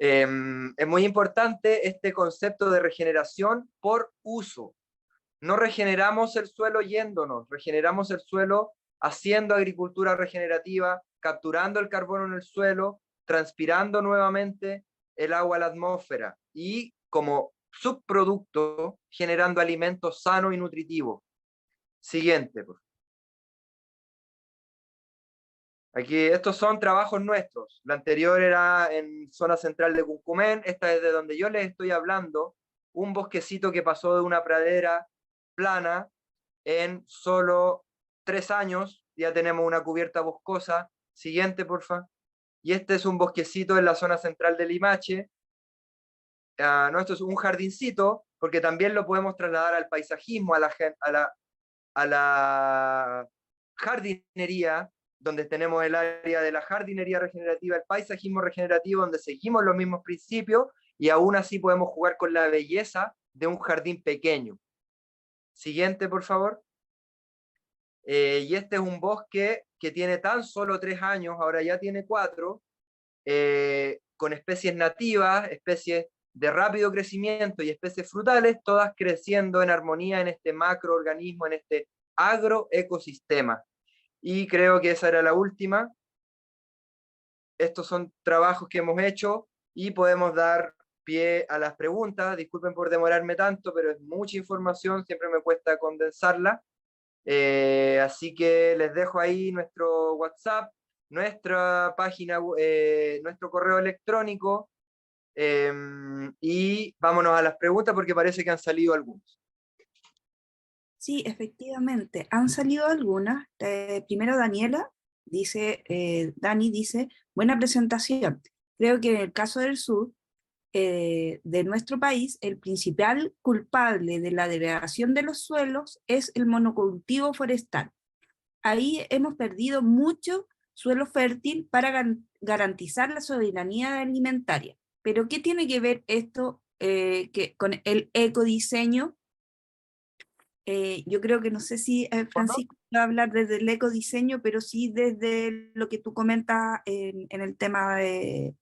Es muy importante este concepto de regeneración por uso. No regeneramos el suelo yéndonos, regeneramos el suelo haciendo agricultura regenerativa, capturando el carbono en el suelo, transpirando nuevamente el agua a la atmósfera y como subproducto generando alimentos sanos y nutritivos. Siguiente, por favor. Aquí, estos son trabajos nuestros. La anterior era en zona central de Cuncumén, esta es de donde yo les estoy hablando, un bosquecito que pasó de una pradera plana en solo 3 años, ya tenemos una cubierta boscosa. Siguiente, porfa. Y este es un bosquecito en la zona central de Limache. No, esto es un jardincito, porque también lo podemos trasladar al paisajismo, a la jardinería, donde tenemos el área de la jardinería regenerativa, el paisajismo regenerativo, donde seguimos los mismos principios y aún así podemos jugar con la belleza de un jardín pequeño. Siguiente, por favor. Y este es un bosque que tiene tan solo 3 años, ahora ya tiene 4, con especies nativas, especies de rápido crecimiento y especies frutales, todas creciendo en armonía en este macroorganismo, en este agroecosistema. Y creo que esa era la última. Estos son trabajos que hemos hecho y podemos dar pie a las preguntas. Disculpen por demorarme tanto, pero es mucha información, siempre me cuesta condensarla. Así que les dejo ahí nuestro WhatsApp, nuestra página, nuestro correo electrónico, y vámonos a las preguntas porque parece que han salido algunos. Sí, efectivamente, han salido algunas. Primero Daniela dice, Dani dice, buena presentación. Creo que en el caso del sur, de nuestro país, el principal culpable de la degradación de los suelos es el monocultivo forestal. Ahí hemos perdido mucho suelo fértil para garantizar la soberanía alimentaria. Pero ¿qué tiene que ver esto con el ecodiseño? Yo creo que no sé si Francisco va a hablar desde el ecodiseño, pero sí desde lo que tú comentas en el tema de...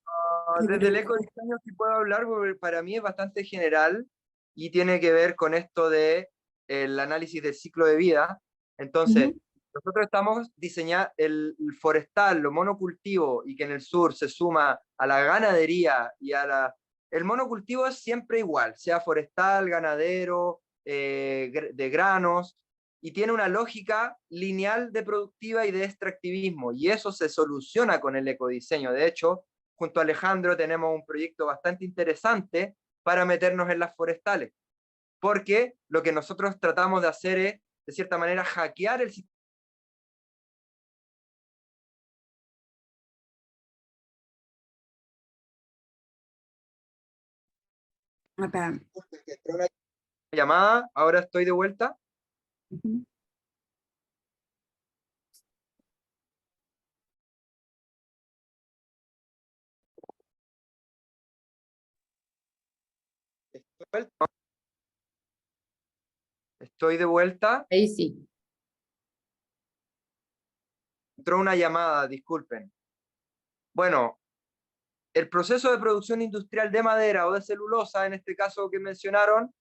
Desde el ecodiseño sí puedo hablar, porque para mí es bastante general y tiene que ver con esto de el análisis del ciclo de vida. Entonces, nosotros estamos diseñando el forestal, lo monocultivo, y que en el sur se suma a la ganadería y a la... El monocultivo es siempre igual, sea forestal, ganadero, de granos, y tiene una lógica lineal de productiva y de extractivismo, y eso se soluciona con el ecodiseño. De hecho, junto a Alejandro tenemos un proyecto bastante interesante para meternos en las forestales, porque lo que nosotros tratamos de hacer es de cierta manera, hackear el sistema. Espera. Llamada, ahora estoy de vuelta. Ujú. Estoy de vuelta. Ahí sí. Entró una llamada, disculpen. Bueno, el proceso de producción industrial de madera o de celulosa, en este caso que mencionaron,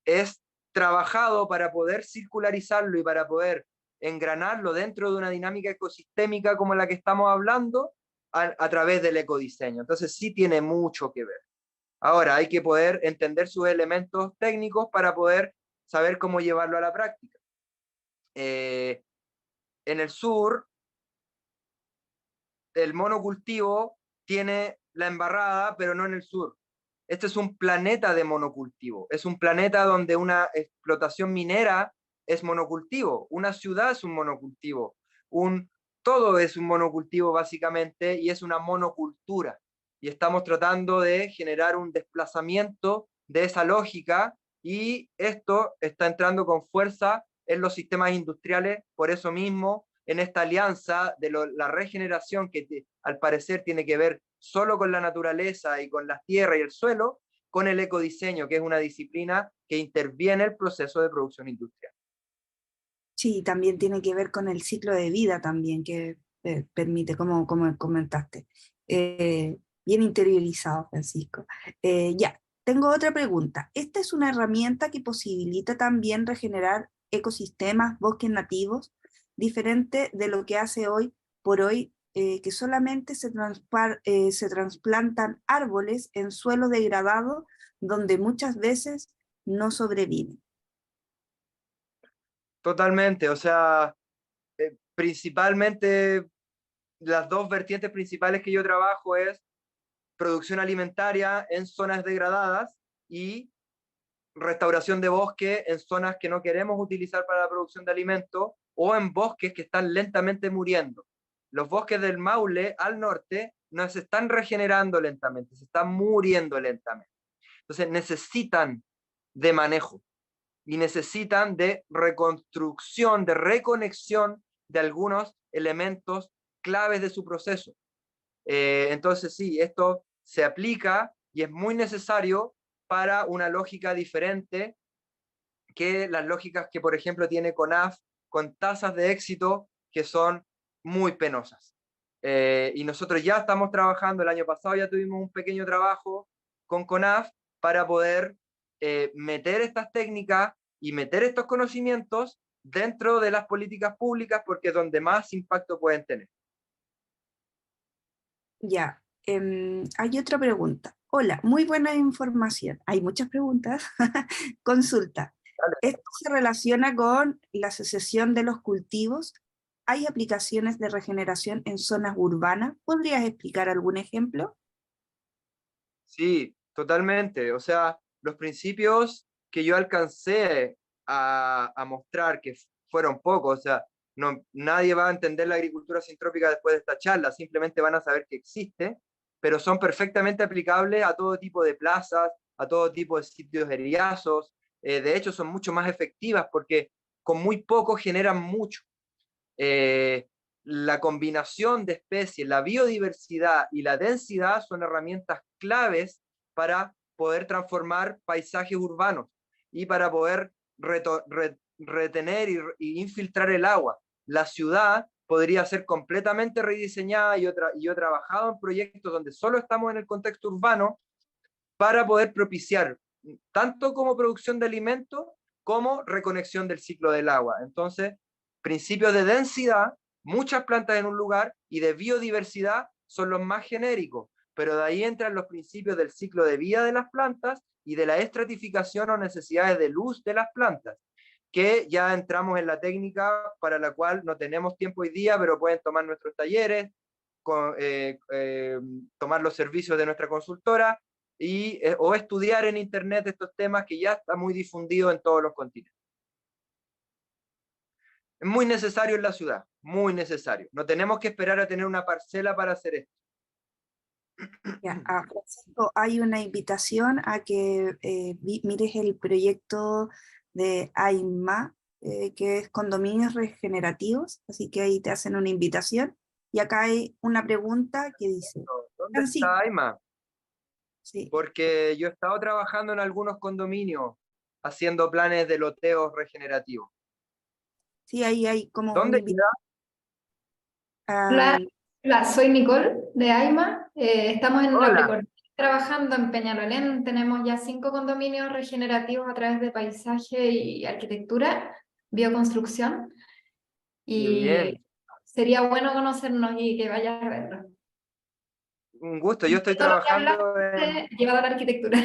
es trabajado para poder circularizarlo y para poder engranarlo dentro de una dinámica ecosistémica como la que estamos hablando a través del ecodiseño. Entonces sí tiene mucho que ver. Ahora hay que poder entender sus elementos técnicos para poder saber cómo llevarlo a la práctica. En el sur, el monocultivo tiene la embarrada, pero no en el sur. Este es un planeta de monocultivo. Es un planeta donde una explotación minera es monocultivo. Una ciudad es un monocultivo. Todo es un monocultivo básicamente y es una monocultura. Y estamos tratando de generar un desplazamiento de esa lógica y esto está entrando con fuerza en los sistemas industriales. Por eso mismo, en esta alianza de la regeneración que al parecer tiene que ver solo con la naturaleza y con la tierra y el suelo, con el ecodiseño, que es una disciplina que interviene en el proceso de producción industrial. Sí, también tiene que ver con el ciclo de vida también que permite, como comentaste. Bien interiorizado, Francisco. Ya, tengo otra pregunta. ¿Esta es una herramienta que posibilita también regenerar ecosistemas, bosques nativos, diferente de lo que hace hoy por hoy, que solamente se trasplantan árboles en suelo degradado donde muchas veces no sobreviven? Totalmente, o sea, principalmente las dos vertientes principales que yo trabajo es producción alimentaria en zonas degradadas y restauración de bosque en zonas que no queremos utilizar para la producción de alimentos o en bosques que están lentamente muriendo. Los bosques del Maule al norte no se están regenerando lentamente, se están muriendo lentamente. Entonces necesitan de manejo y necesitan de reconstrucción, de reconexión de algunos elementos claves de su proceso. Entonces sí, esto se aplica y es muy necesario para una lógica diferente que las lógicas que, por ejemplo, tiene CONAF con tasas de éxito que son muy penosas. Y nosotros ya estamos trabajando, el año pasado ya tuvimos un pequeño trabajo con CONAF para poder meter estas técnicas y meter estos conocimientos dentro de las políticas públicas porque es donde más impacto pueden tener. Ya, hay otra pregunta. Hola, muy buena información. Hay muchas preguntas. Consulta. ¿Esto se relaciona con la asociación de los cultivos? ¿Hay aplicaciones de regeneración en zonas urbanas? ¿Podrías explicar algún ejemplo? Sí, totalmente. O sea, los principios que yo alcancé a mostrar, que fueron pocos, o sea, no, nadie va a entender la agricultura sintrópica después de esta charla, simplemente van a saber que existe, pero son perfectamente aplicables a todo tipo de plazas, a todo tipo de sitios eriazos. De hecho, son mucho más efectivas porque con muy poco generan mucho. Eh, la combinación de especies, la biodiversidad y la densidad son herramientas claves para poder transformar paisajes urbanos y para poder retener y infiltrar el agua. La ciudad podría ser completamente rediseñada y yo he trabajado en proyectos donde solo estamos en el contexto urbano para poder propiciar tanto como producción de alimentos como reconexión del ciclo del agua. Entonces, principios de densidad, muchas plantas en un lugar, y de biodiversidad son los más genéricos, pero de ahí entran los principios del ciclo de vida de las plantas y de la estratificación o necesidades de luz de las plantas, que ya entramos en la técnica para la cual no tenemos tiempo hoy día, pero pueden tomar nuestros talleres, tomar los servicios de nuestra consultora o estudiar en internet estos temas que ya está muy difundido en todos los continentes. Es muy necesario en la ciudad, muy necesario. No tenemos que esperar a tener una parcela para hacer esto. Ya, Francisco, hay una invitación a que mires el proyecto de AIMA, que es condominios regenerativos, así que ahí te hacen una invitación. Y acá hay una pregunta que dice, ¿Dónde está Francisco, Aima? sí, Porque yo he estado trabajando en algunos condominios haciendo planes de loteos regenerativos. sí, ahí hay como una ¿Dónde queda? Hola, invitación. hola, soy Nicole de AIMA. Estamos en la Hola. Precordillera trabajando en Peñalolén. Tenemos ya 5 condominios regenerativos a través de paisaje y arquitectura, bioconstrucción. Qué Y bien. sería bueno conocernos y que vayas a verlo. Un gusto. Yo estoy Todo lo que trabajando en... hablaste llevado a la arquitectura.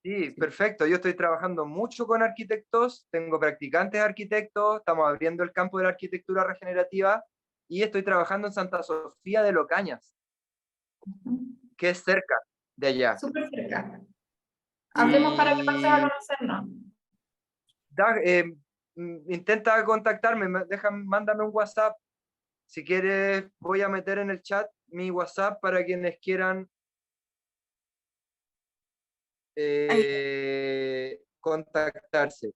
Sí, perfecto. Yo estoy trabajando mucho con arquitectos, tengo practicantes arquitectos, estamos abriendo el campo de la arquitectura regenerativa y estoy trabajando en Santa Sofía de Locañas, que es cerca de allá. Súper cerca. Hablemos para que pases a Y conocernos. da- eh, intenta contactarme, mándame un WhatsApp. Si quieres, voy a meter en el chat mi WhatsApp para quienes quieran Ahí, contactarse,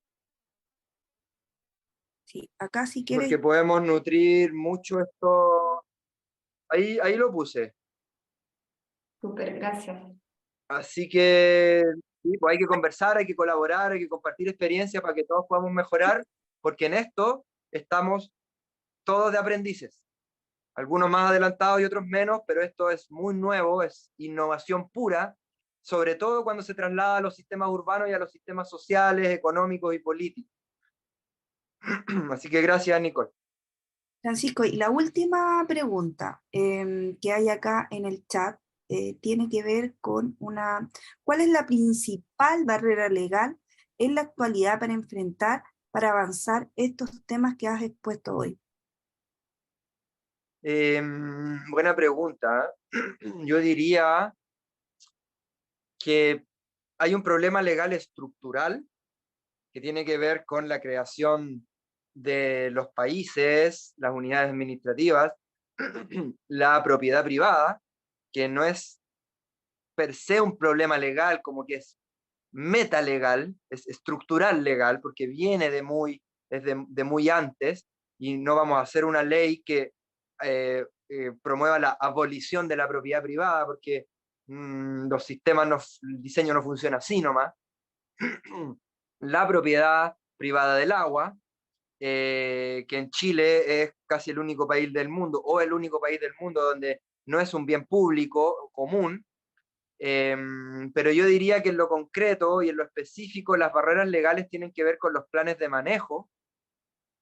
sí, acá si quieres, porque podemos nutrir mucho esto. Ahí lo puse. Súper, gracias. Así que sí, pues hay que conversar, hay que colaborar, hay que compartir experiencias para que todos podamos mejorar, porque en esto estamos todos de aprendices. Algunos más adelantados y otros menos, pero esto es muy nuevo, es innovación pura, sobre todo cuando se traslada a los sistemas urbanos y a los sistemas sociales, económicos y políticos. Así que gracias, Nicole. Francisco, y la última pregunta que hay acá en el chat tiene que ver con ¿cuál es la principal barrera legal en la actualidad para avanzar estos temas que has expuesto hoy? Buena pregunta. Yo diría que hay un problema legal estructural que tiene que ver con la creación de los países, las unidades administrativas, la propiedad privada, que no es per se un problema legal, como que es metalegal, es estructural legal, porque viene de muy antes, y no vamos a hacer una ley que promueva la abolición de la propiedad privada, porque los sistemas, el diseño no funciona así nomás. La propiedad privada del agua, que en Chile es casi el único país del mundo, o el único país del mundo donde no es un bien público común, pero yo diría que en lo concreto y en lo específico las barreras legales tienen que ver con los planes de manejo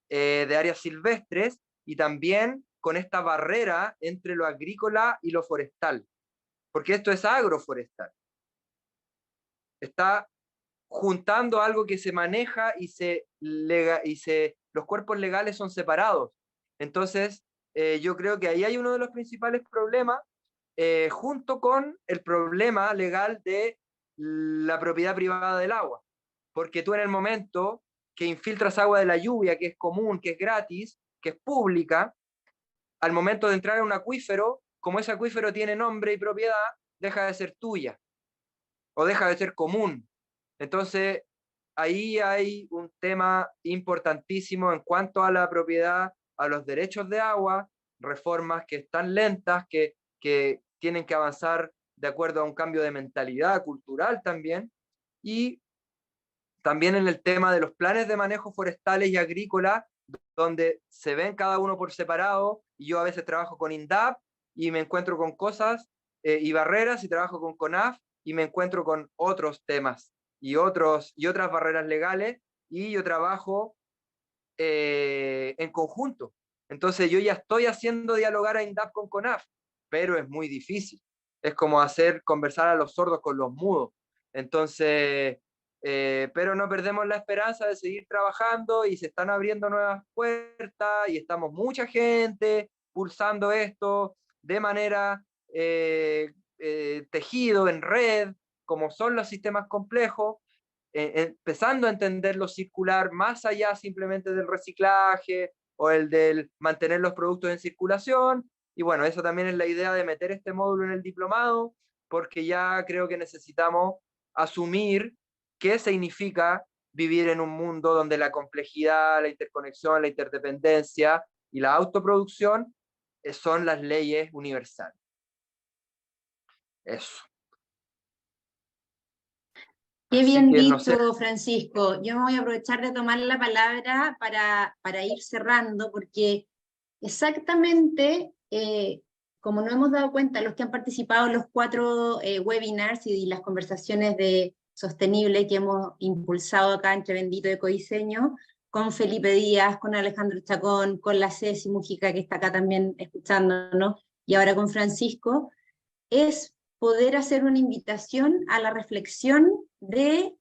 de áreas silvestres y también con esta barrera entre lo agrícola y lo forestal, porque esto es agroforestal. Está juntando algo que se maneja los cuerpos legales son separados. Entonces, yo creo que ahí hay uno de los principales problemas, junto con el problema legal de la propiedad privada del agua. Porque tú en el momento que infiltras agua de la lluvia, que es común, que es gratis, que es pública, al momento de entrar a un acuífero, como ese acuífero tiene nombre y propiedad, deja de ser tuya o deja de ser común. Entonces, ahí hay un tema importantísimo en cuanto a la propiedad, a los derechos de agua, reformas que están lentas, que tienen que avanzar de acuerdo a un cambio de mentalidad cultural también, y también en el tema de los planes de manejo forestales y agrícolas, donde se ven cada uno por separado, y yo a veces trabajo con INDAP y me encuentro con cosas y barreras, y trabajo con CONAF y me encuentro con otros temas y otras barreras legales, y yo trabajo en conjunto. Entonces yo ya estoy haciendo dialogar a INDAP con CONAF, pero es muy difícil. Es como hacer conversar a los sordos con los mudos. Entonces, pero no perdemos la esperanza de seguir trabajando y se están abriendo nuevas puertas y estamos mucha gente pulsando esto de manera tejido en red, como son los sistemas complejos, empezando a entender lo circular más allá simplemente del reciclaje o el del mantener los productos en circulación. Y bueno, eso también es la idea de meter este módulo en el diplomado, porque ya creo que necesitamos asumir qué significa vivir en un mundo donde la complejidad, la interconexión, la interdependencia y la autoproducción son las leyes universales. Eso. Qué Así bien que, no dicho, sé. Francisco. Yo me voy a aprovechar de tomar la palabra para ir cerrando, porque exactamente, como nos hemos dado cuenta, los que han participado en los 4 webinars y las conversaciones de sostenible que hemos impulsado acá entre Bendito Ecodiseño, con Felipe Díaz, con Alejandro Chacón, con la Ceci Mujica, que está acá también escuchándonos, y ahora con Francisco, es poder hacer una invitación a la reflexión de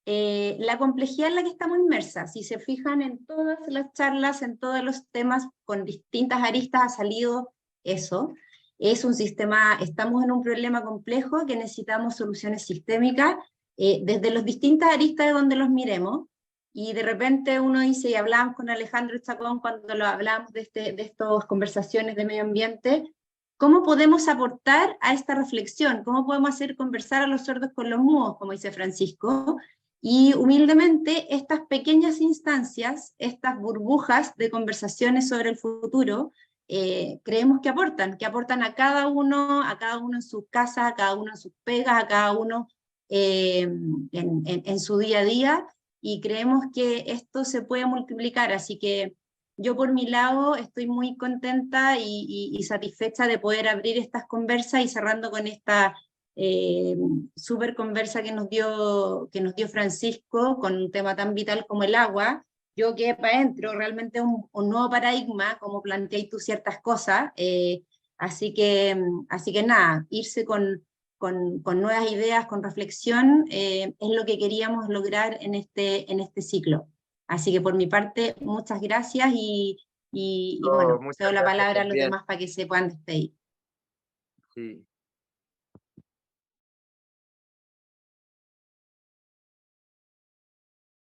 la complejidad en la que estamos inmersas. Si se fijan en todas las charlas, en todos los temas con distintas aristas ha salido eso. Es un sistema, estamos en un problema complejo que necesitamos soluciones sistémicas desde las distintas aristas de donde los miremos. Y de repente uno dice, y hablamos con Alejandro Chacón cuando lo hablamos de estas conversaciones de medio ambiente, ¿cómo podemos aportar a esta reflexión? ¿Cómo podemos hacer conversar a los sordos con los mudos, como dice Francisco? Y humildemente, estas pequeñas instancias, estas burbujas de conversaciones sobre el futuro, creemos que aportan a cada uno en sus casas, a cada uno en sus pegas, a cada uno en su día a día, y creemos que esto se puede multiplicar, así que yo por mi lado estoy muy contenta y satisfecha de poder abrir estas conversas y cerrando con esta súper conversa que nos dio Francisco con un tema tan vital como el agua. Yo quedé para adentro, realmente un nuevo paradigma, como planteáis tú ciertas cosas, así que nada, irse con nuevas ideas, con reflexión, es lo que queríamos lograr en este ciclo. Así que por mi parte, muchas gracias y bueno, Muchas cedo la gracias palabra a los también. demás para que se puedan despedir. Sí.